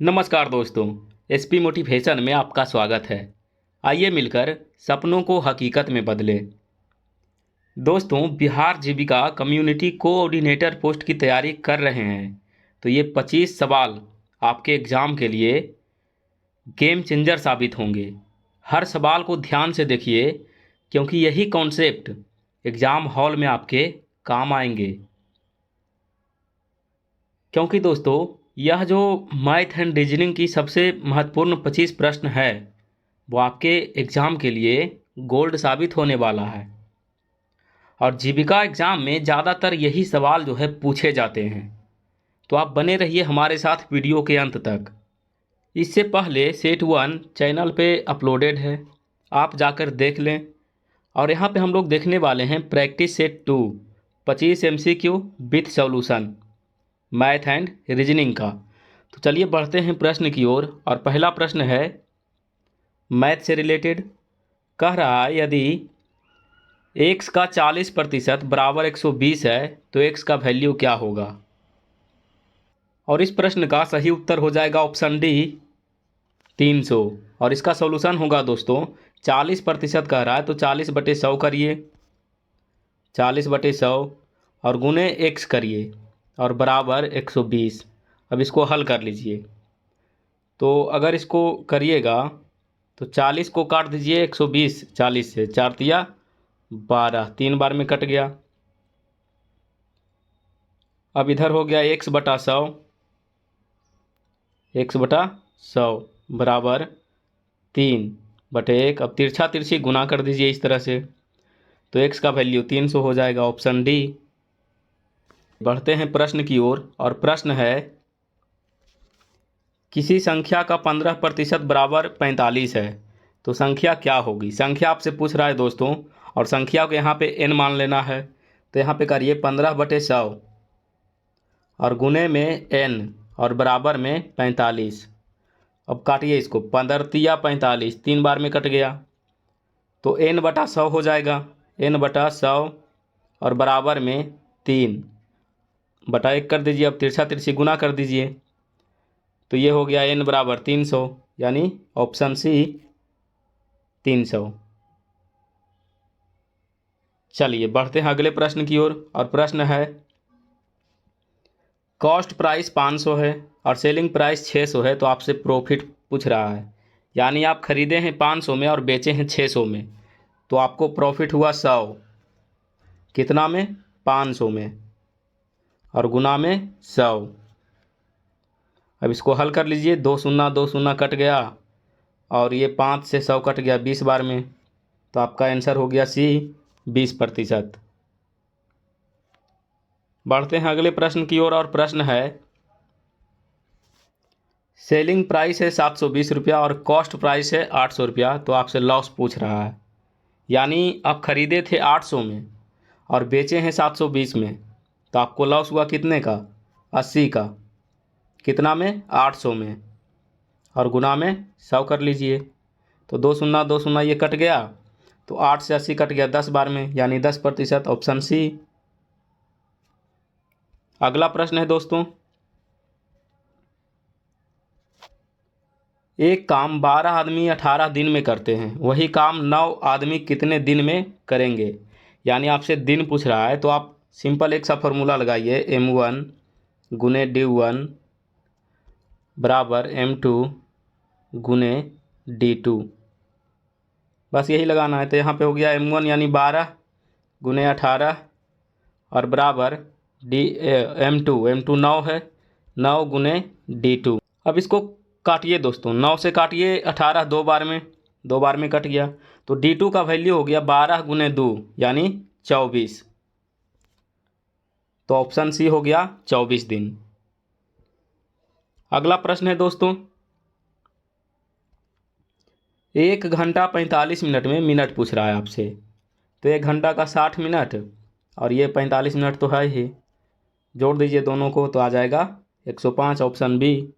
नमस्कार दोस्तों, SP motivation में आपका स्वागत है। आइए मिलकर सपनों को हकीकत में बदलें। दोस्तों, बिहार जीविका कम्युनिटी कोऑर्डिनेटर पोस्ट की तैयारी कर रहे हैं तो ये 25 सवाल आपके एग्ज़ाम के लिए गेम चेंजर साबित होंगे। हर सवाल को ध्यान से देखिए क्योंकि यही कॉन्सेप्ट एग्ज़ाम हॉल में आपके काम आएंगे। क्योंकि दोस्तों, यह जो मैथ एंड रीजनिंग की सबसे महत्वपूर्ण 25 प्रश्न है वो आपके एग्ज़ाम के लिए गोल्ड साबित होने वाला है। और जीविका एग्ज़ाम में ज़्यादातर यही सवाल जो है पूछे जाते हैं, तो आप बने रहिए हमारे साथ वीडियो के अंत तक। इससे पहले सेट 1 चैनल पे अपलोडेड है, आप जाकर देख लें। और यहाँ पे हम लोग देखने वाले हैं practice set 2 25 MCQ with solution math and reasoning का। तो चलिए बढ़ते हैं प्रश्न की ओर। और पहला प्रश्न है मैथ से रिलेटेड। कह रहा है यदि x का 40% बराबर 120 है तो x का वैल्यू क्या होगा। और इस प्रश्न का सही उत्तर हो जाएगा ऑप्शन डी 300। और इसका सॉल्यूशन होगा दोस्तों 40% कह रहा है तो 40/100 करिए, 40/100 और गुने x करिए और बराबर 120। अब इसको हल कर लीजिए। तो अगर इसको करिएगा तो 40 को काट दीजिए 120 40 से, 4 तिया 12, 3 बार में कट गया। अब इधर हो गया x/100, x/100 बराबर 3/1। अब तिरछा तिरछी गुना कर दीजिए इस तरह से, तो x का वैल्यू 300 हो जाएगा, ऑप्शन डी। बढ़ते हैं प्रश्न की ओर। और प्रश्न है किसी संख्या का 15% बराबर 45 है तो संख्या क्या होगी। संख्या आपसे पूछ रहा है दोस्तों, और संख्या को यहाँ पे n मान लेना है। तो यहाँ पे करिए 15/100 और गुने में n और बराबर में 45। अब काटिए इसको, 15 तिया 45, 3 बार में कट गया तो n/100 हो जाएगा, n/100 और बराबर में 3/1 कर दीजिए। अब तिरछा तिरछी गुना कर दीजिए तो ये हो गया n बराबर 300, यानी ऑप्शन सी 300। चलिए बढ़ते हैं अगले प्रश्न की ओर। और प्रश्न है कॉस्ट प्राइस 500 है और सेलिंग प्राइस 600 है तो आपसे प्रॉफिट पूछ रहा है। यानी आप खरीदे हैं 500 में और बेचे हैं 600 में, तो आपको प्रॉफिट हुआ 100। कितना में? 500 में, और गुना में 100। अब इसको हल कर लीजिए, 2 शून्य 2 शून्य कट गया और ये 5 से 100 कट गया 20 बार में, तो आपका आंसर हो गया सी 20%। बढ़ते हैं अगले प्रश्न की ओर। और प्रश्न है सेलिंग प्राइस है 720 रुपया और कॉस्ट प्राइस है 800 रुपया, तो आपसे लॉस पूछ रहा है। यानी आप खरीदे थे 800 में और बेचे हैं 720 में, तो आपको लॉस हुआ कितने का? 80 का। कितना में? 800 में, और गुना में 100 कर लीजिए। तो 2 शून्य 2 शून्य ये कट गया, तो 8 से 80 कट गया 10 बार में, यानी 10%, ऑप्शन सी। अगला प्रश्न है दोस्तों, एक काम 12 आदमी 18 दिन में करते हैं, वही काम 9 आदमी कितने दिन में करेंगे। यानी आपसे दिन पूछ रहा है, तो आप सिंपल एक सा फॉर्मूला लगाइए, m1 गुने d1 बराबर m2 गुने d2। बस यही लगाना है। तो यहाँ पे हो गया m1 यानी 12 गुने 18 और बराबर m2 9 है, 9 गुने d2। अब इसको काटिए दोस्तों, 9 से काटिए 18 दो बार में कट गया, तो d2 का वैल्यू हो गया 12 गुने 2 यानी 24। तो ऑप्शन सी हो गया 24 दिन। अगला प्रश्न है दोस्तों, 1 घंटा 45 मिनट में मिनट पूछ रहा है आपसे। तो 1 घंटा का 60 मिनट और ये 45 मिनट तो है ही, जोड़ दीजिए दोनों को तो आ जाएगा 105, ऑप्शन बी।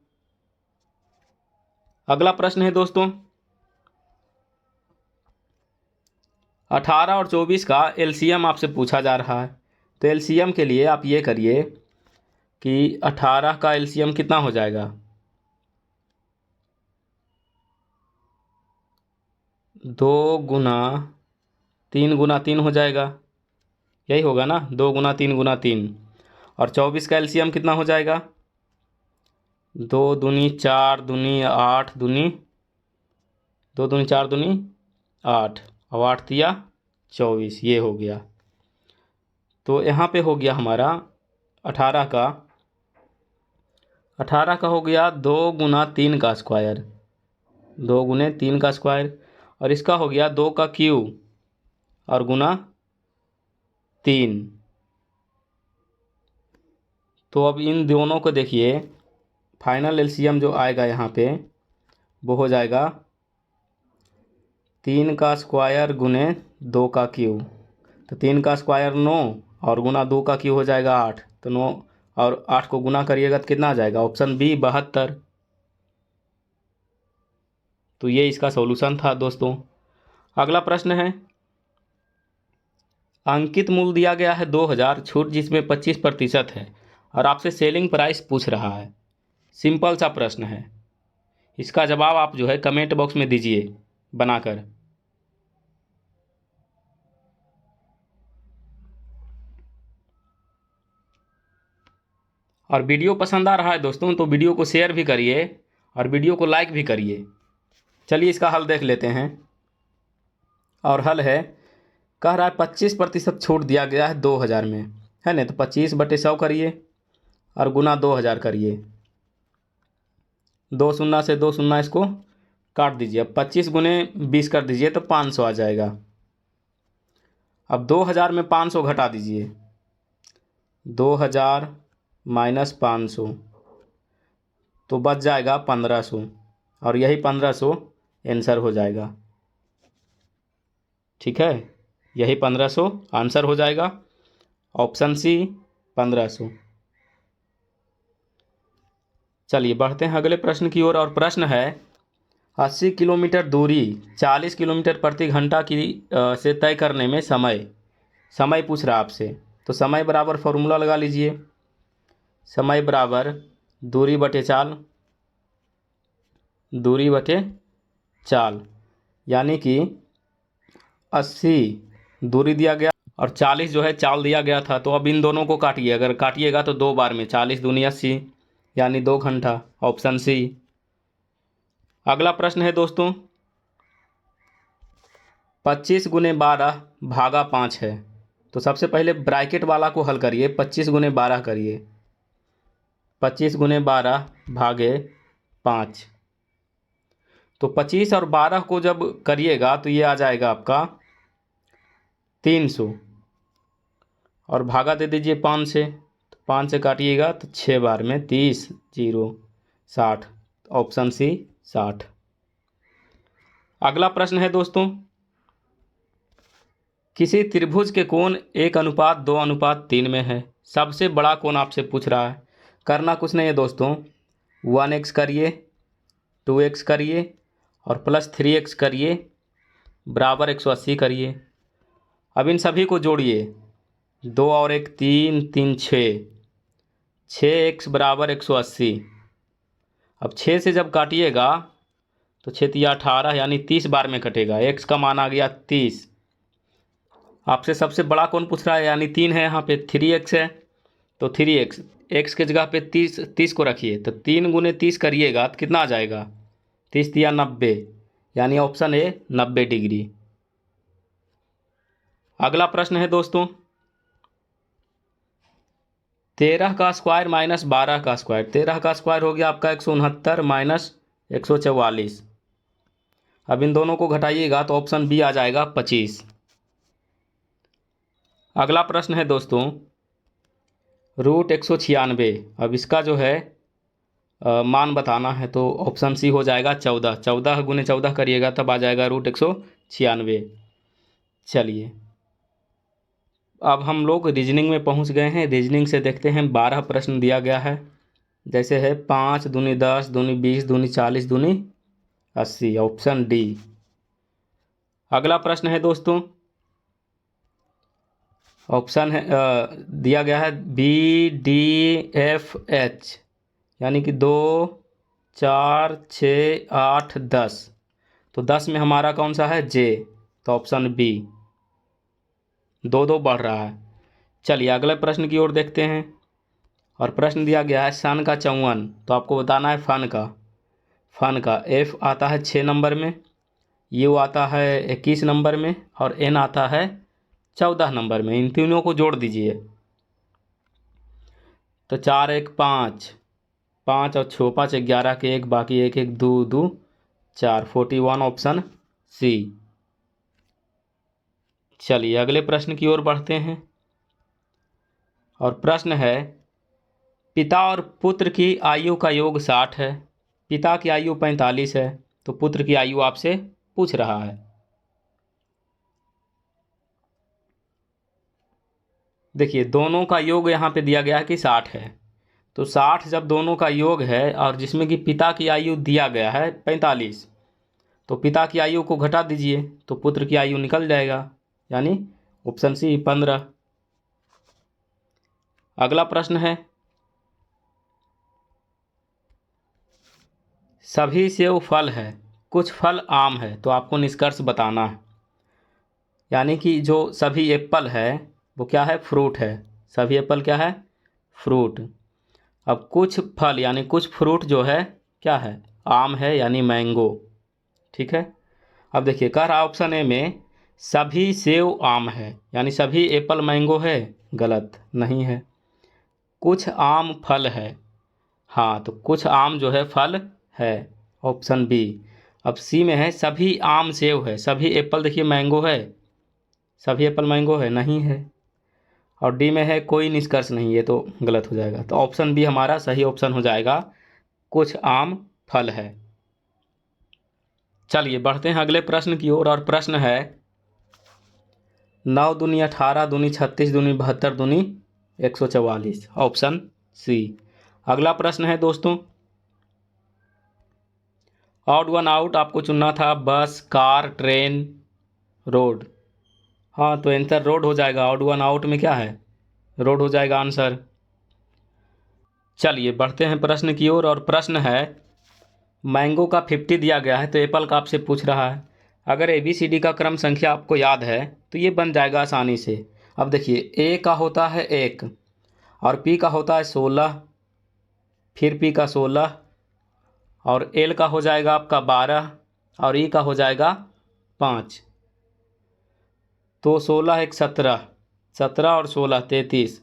अगला प्रश्न है दोस्तों, 18 और 24 का एलसीएम आपसे पूछा जा रहा है। तो एलसीएम के लिए आप ये करिए कि 18 का एलसीएम कितना हो जाएगा, 2 गुना 3 हो जाएगा, यही होगा ना, 2 गुना 3 और 24 का एलसीएम कितना हो जाएगा, 2 दूनी 4 दूनी 8 दूनी 2 दूनी 4 दूनी 8 और 8 तिया 24, ये हो गया। तो यहाँ पे हो गया हमारा 18 का 18 का हो गया 2 गुना 3 का स्क्वायर, 2 गुने 3 का स्क्वायर, और इसका हो गया 2 का क्यूब और गुना 3। तो अब इन दोनों को देखिए, फाइनल एलसीएम जो आएगा यहाँ पे वो हो जाएगा 3 का स्क्वायर गुने 2 का क्यूब, तो 3 का स्क्वायर 9 और गुना 2 का क्यूब हो जाएगा 8, तो 9 और 8 को गुना करिएगा तो कितना आ जाएगा, ऑप्शन बी 72। तो ये इसका सॉल्यूशन था दोस्तों। अगला प्रश्न है, अंकित मूल्य दिया गया है 2000, छूट जिसमें 25% है और आपसे सेलिंग प्राइस पूछ रहा है। सिंपल सा प्रश्न है, इसका जवाब आप जो है कमेंट बॉक्स में दीजिए बनाकर। और वीडियो पसंद आ रहा है दोस्तों तो वीडियो को शेयर भी करिए और वीडियो को लाइक भी करिए। चलिए इसका हल देख लेते हैं। और हल है, कह रहा है 25% छूट दिया गया है 2000 में, है ना, तो 25/100 करिए और गुना 2000 करिए, 2 शून्य से 2 शून्य इसको काट दीजिए। अब 25 गुने 20 कर दीजिए तो 500 आ जाएगा। अब 2000 में 500 घटा दीजिए, 2000 माइनस 500 तो बच जाएगा 1500, और यही 1500 आंसर हो जाएगा। ठीक है, यही 1500 आंसर हो जाएगा, ऑप्शन सी 1500। चलिए बढ़ते हैं अगले प्रश्न की ओर। और प्रश्न है, 80 किलोमीटर दूरी 40 किलोमीटर प्रति घंटा की से तय करने में समय पूछ रहा है आपसे। तो समय बराबर फॉर्मूला लगा लीजिए, समय बराबर दूरी बटे चाल, यानी कि 80 दूरी दिया गया और 40 जो है चाल दिया गया था। तो अब इन दोनों को काटिए, अगर काटिएगा तो 2 बार में 40 दूनी 80 यानी 2 घंटा, ऑप्शन सी। अगला प्रश्न है दोस्तों, 25 गुने 12 भागा 5 है। तो सबसे पहले ब्रैकेट वाला को हल करिए, 25 गुने 12 करिए, 25 गुने 12 भागे 5। तो 25 और 12 को जब करिएगा तो ये आ जाएगा आपका 300, और भागा दे दीजिए 5 से, तो 5 से काटिएगा तो 6 बार में 30 0 60, ऑप्शन सी 60। अगला प्रश्न है दोस्तों, किसी त्रिभुज के कोण 1:2:3 में है। सबसे बड़ा कोण आपसे पूछ रहा है। करना कुछ नहीं है दोस्तों, 1x करिए, 2x करिए और प्लस 3x करिए बराबर 180 करिए। अब इन सभी को जोड़िए, 2 और 1 3 3 6x बराबर 180। अब 6 से जब काटिएगा तो 6 या 18 यानी 30 बार में कटेगा, x का मान आ गया 30। आपसे सबसे बड़ा कौन पूछ रहा है, यानी 3 है, यहाँ पे 3x है, तो 3x, x के जगह पे 30 को रखिए, तो 3 गुने 30 करिएगा तो कितना आ जाएगा, 30 या 90, यानी ऑप्शन ए 90 डिग्री। अगला प्रश्न है दोस्तों, 13 का स्क्वायर माइनस 12 का स्क्वायर। 13 का स्क्वायर हो गया आपका 169 माइनस 144। अब इन दोनों को घटाइएगा तो ऑप्शन बी आ जाएगा 25। अगला प्रश्न है दोस्तों, √196। अब इसका जो है मान बताना है, तो ऑप्शन सी हो जाएगा 14। 14 गुने 14 करिएगा तब आ जाएगा √196। चलिए अब हम लोग रीजनिंग में पहुंच गए हैं। रीजनिंग से देखते हैं, 12 प्रश्न दिया गया है, जैसे है 5 दूनी 10 दूनी 20 दूनी 40 दूनी 80, ऑप्शन डी। अगला प्रश्न है दोस्तों, ऑप्शन है दिया गया है BDFH, यानी कि 2 4 6 8 10। तो 10 में हमारा कौन सा है, जे, तो ऑप्शन बी। 2-2 बढ़ रहा है। चलिए अगले प्रश्न की ओर देखते हैं। और प्रश्न दिया गया है सन का 54, तो आपको बताना है फन का एफ आता है 6 नंबर में, यू आता है 21 नंबर में और एन आता है 14 नंबर में। इन तीनों को जोड़ दीजिए तो 4 1 5, 5 और 6 5 11 के 1 बाकी 1 1 2 2 4, 41 ऑप्शन सी। चलिए अगले प्रश्न की ओर बढ़ते हैं। और प्रश्न है पिता और पुत्र की आयु का योग 60 है, पिता की आयु 45 है, तो पुत्र की आयु आपसे पूछ रहा है। देखिए दोनों का योग यहाँ पे दिया गया है कि 60 है, तो 60 जब दोनों का योग है और जिसमें कि पिता की आयु दिया गया है 45, तो पिता की आयु को घटा दीजिए तो पुत्र की आयु निकल जाएगा, यानी ऑप्शन सी 15। अगला प्रश्न है सभी सेव फल है, कुछ फल आम है, तो आपको निष्कर्ष बताना है। यानी कि जो सभी एप्पल है वो क्या है, फ्रूट है। सभी एप्पल क्या है, फ्रूट। अब कुछ फल यानी कुछ फ्रूट जो है क्या है, आम है, यानी मैंगो। ठीक है। अब देखिए कह रहा ऑप्शन ए में सभी सेव आम है, यानी सभी एप्पल मैंगो है, गलत नहीं है। कुछ आम फल है, हाँ, तो कुछ आम जो है फल है, ऑप्शन बी। अब सी में है सभी आम सेव है, सभी एप्पल देखिए मैंगो है, सभी एप्पल मैंगो है, नहीं है। और डी में है कोई निष्कर्ष नहीं, ये तो गलत हो जाएगा, तो ऑप्शन बी हमारा सही ऑप्शन हो जाएगा, कुछ आम फल है। चलिए बढ़ते हैं अगले प्रश्न की ओर। और प्रश्न है 9 दूनी 18 दूनी 36 दूनी 72 दूनी 144, ऑप्शन सी। अगला प्रश्न है दोस्तों ऑड वन आउट, आपको चुनना था बस, कार, ट्रेन, रोड। हाँ, तो आंसर रोड हो जाएगा। ऑड वन आउट में क्या है, रोड हो जाएगा आंसर। चलिए बढ़ते हैं प्रश्न की ओर। और प्रश्न है मैंगो का 50 दिया गया है, तो एप्पल का आपसे पूछ रहा है। अगर ABCD का क्रम संख्या आपको याद है तो ये बन जाएगा आसानी से। अब देखिए ए का होता है 1 और पी का होता है 16, फिर पी का 16 और एल का हो जाएगा आपका 12 और ई का हो जाएगा 5। तो 16 1 17, 17 और 16 33,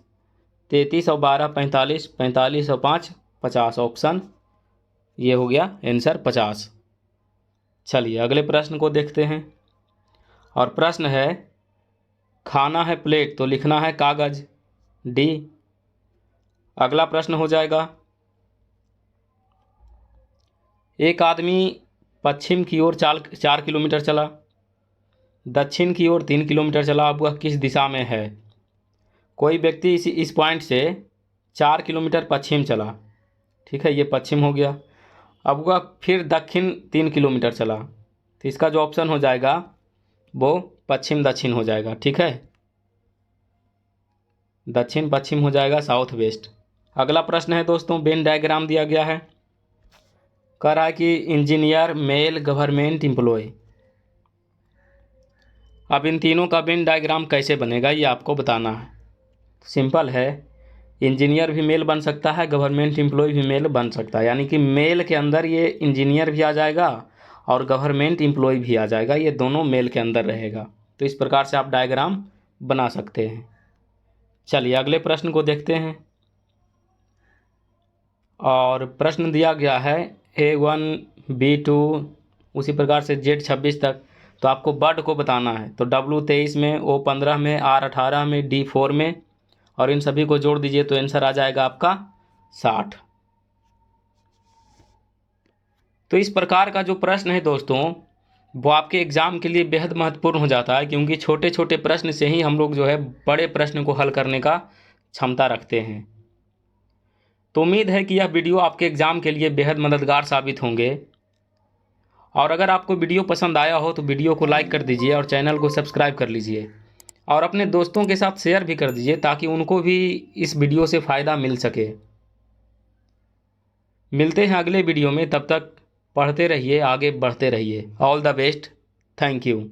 33 और 12 45, 45 और 5 50, ऑप्शन ये हो गया आंसर 50। चलिए अगले प्रश्न को देखते हैं। और प्रश्न है खाना है प्लेट तो लिखना है कागज, डी। अगला प्रश्न हो जाएगा एक आदमी पश्चिम की ओर 4 किलोमीटर चला, दक्षिण की ओर 3 किलोमीटर चला, अब वह किस दिशा में है। कोई व्यक्ति इस पॉइंट से 4 किलोमीटर पश्चिम चला, ठीक है, ये पश्चिम हो गया। अब वह फिर दक्षिण 3 किलोमीटर चला, तो इसका जो ऑप्शन हो जाएगा वो पश्चिम दक्षिण हो जाएगा, ठीक है, दक्षिण पश्चिम हो जाएगा, साउथ वेस्ट। अगला प्रश्न है दोस्तों वेन डायग्राम दिया गया है, कह रहा है कि इंजीनियर, मेल, गवर्नमेंट एम्प्लॉय। अब इन तीनों का वेन डायग्राम कैसे बनेगा ये आपको बताना है। सिंपल है, इंजीनियर भी मेल बन सकता है, गवर्नमेंट एम्प्लॉय भी मेल बन सकता है, यानी कि मेल के अंदर ये इंजीनियर भी आ जाएगा और गवर्नमेंट एम्प्लॉय भी आ जाएगा, ये दोनों मेल के अंदर रहेगा। तो इस प्रकार से आप डायग्राम बना सकते हैं। चलिए अगले प्रश्न को देखते हैं। और प्रश्न दिया गया है A1 B2 उसी प्रकार से Z26 तक, तो आपको बर्ड को बताना है। तो W23 में, O15 में, R18 में, D4 में, और इन सभी को जोड़ दीजिए तो आंसर आ जाएगा आपका 60। तो इस प्रकार का जो प्रश्न है दोस्तों वो आपके एग्ज़ाम के लिए बेहद महत्वपूर्ण हो जाता है, क्योंकि छोटे छोटे प्रश्न से ही हम लोग जो है बड़े प्रश्न को हल करने का क्षमता रखते हैं। तो उम्मीद है कि यह वीडियो आपके एग्ज़ाम के लिए बेहद मददगार साबित होंगे। और अगर आपको वीडियो पसंद आया हो तो वीडियो को लाइक कर दीजिए और चैनल को सब्सक्राइब कर लीजिए और अपने दोस्तों के साथ शेयर भी कर दीजिए ताकि उनको भी इस वीडियो से फ़ायदा मिल सके। मिलते हैं अगले वीडियो में, तब तक पढ़ते रहिए, आगे बढ़ते रहिए। All the best. Thank you.